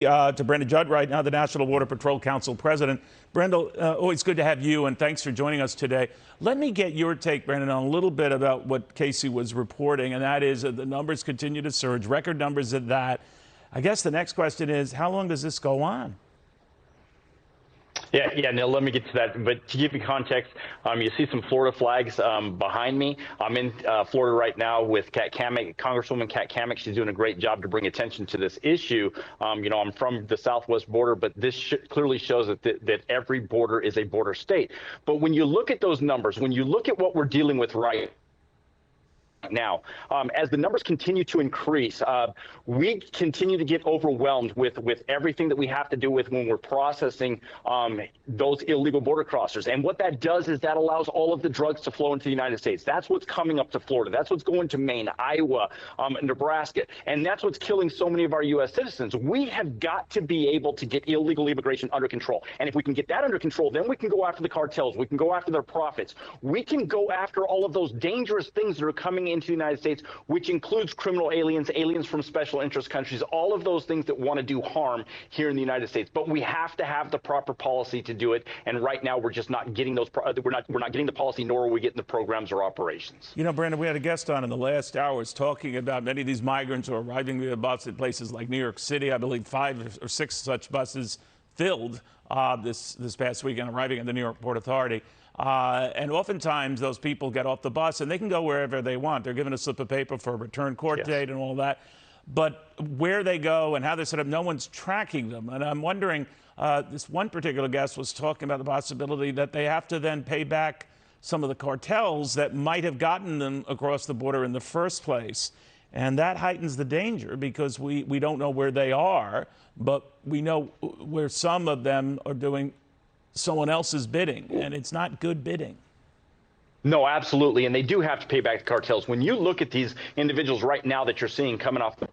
To Brandon Judd right now, the National Border Patrol Council president. Brandon, always good to have you, and thanks for joining us today. Let me get your take, Brandon, on a little bit about what Casey was reporting, and that is that the numbers continue to surge, record numbers at that. I guess the next question is, how long does this go on? Yeah, Neil, let me get to that. But to give you context, you see some Florida flags behind me. I'm in Florida right now with Kat Cammack, Congresswoman Kat Cammack. She's doing a great job to bring attention to this issue. I'm from the southwest border, but this clearly shows that every border is a border state. But when you look at those numbers, when you look at what we're dealing with right now, as the numbers continue to increase, we continue to get overwhelmed with everything that we have to do with when we're processing those illegal border crossers. And what that does is that allows all of the drugs to flow into the United States. That's what's coming up to Florida. That's what's going to Maine, Iowa, Nebraska. And that's what's killing so many of our U.S. citizens. We have got to be able to get illegal immigration under control. And if we can get that under control, then we can go after the cartels. We can go after their profits. We can go after all of those dangerous things that are coming into the United States, which includes criminal aliens, aliens from special interest countries, all of those things that want to do harm here in the United States. But we have to have the proper policy to do it. And right now, we're just not getting those. We're not getting the policy, nor are we getting the programs or operations. You know, Brandon, we had a guest on in the last hours talking about many of these migrants who are arriving via bus at places like New York City. I believe 5 or 6 such buses filled this past weekend, arriving at the New York Port Authority. And oftentimes those people get off the bus and they can go wherever they want. They're given a slip of paper for a return court date and all that. But where they go and how they're set up, no one's tracking them. And I'm wondering, this one particular guest was talking about the possibility that they have to then pay back some of the cartels that might have gotten them across the border in the first place. And that heightens the danger because we don't know where they are, but we know where some of them are doing someone else's bidding, and it's not good bidding. No, absolutely. And they do have to pay back the cartels. When you look at these individuals right now that you're seeing coming off the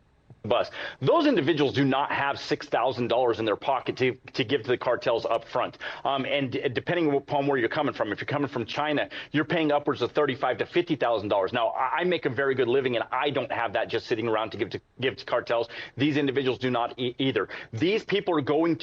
bus, those individuals do not have $6,000 in their pocket to give to the cartels up front. And depending upon where you're coming from, if you're coming from China, you're paying upwards of $35,000 to $50,000. Now, I make a very good living, and I don't have that just sitting around to give to cartels. These individuals do not either. These people are going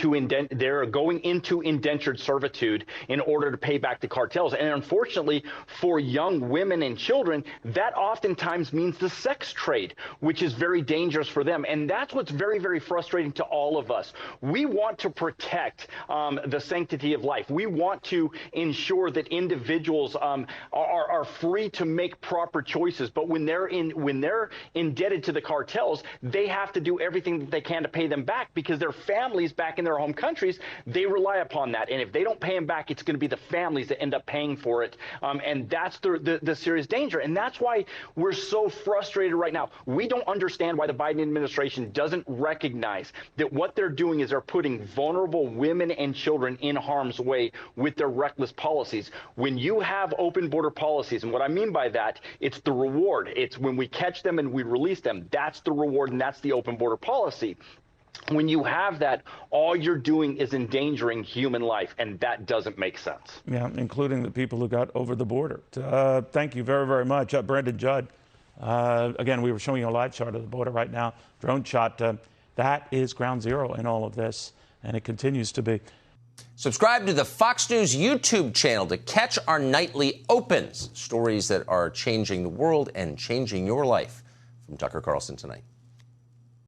into indentured servitude in order to pay back the cartels. And unfortunately, for young women and children, that oftentimes means the sex trade, which is very dangerous for them. And that's what's very, very frustrating to all of us. We want to protect the sanctity of life. We want to ensure that individuals are free to make proper choices. But when they're indebted to the cartels, they have to do everything that they can to pay them back because their families back in their home countries, they rely upon that. And if they don't pay them back, it's going to be the families that end up paying for it. And that's the serious danger. And that's why we're so frustrated right now. We don't understand why the Biden administration doesn't recognize that what they're doing is they're putting vulnerable women and children in harm's way with their reckless policies. When you have open border policies, and what I mean by that, it's the reward. It's when we catch them and we release them. That's the reward, and that's the open border policy. When you have that, all you're doing is endangering human life, and that doesn't make sense. Yeah, including the people who got over the border. Thank you very, very much. Brandon Judd. Again, we were showing you a live shot of the border right now, drone shot. That is ground zero in all of this, and it continues to be. Subscribe to the Fox News YouTube channel to catch our nightly opens, stories that are changing the world and changing your life. From Tucker Carlson tonight.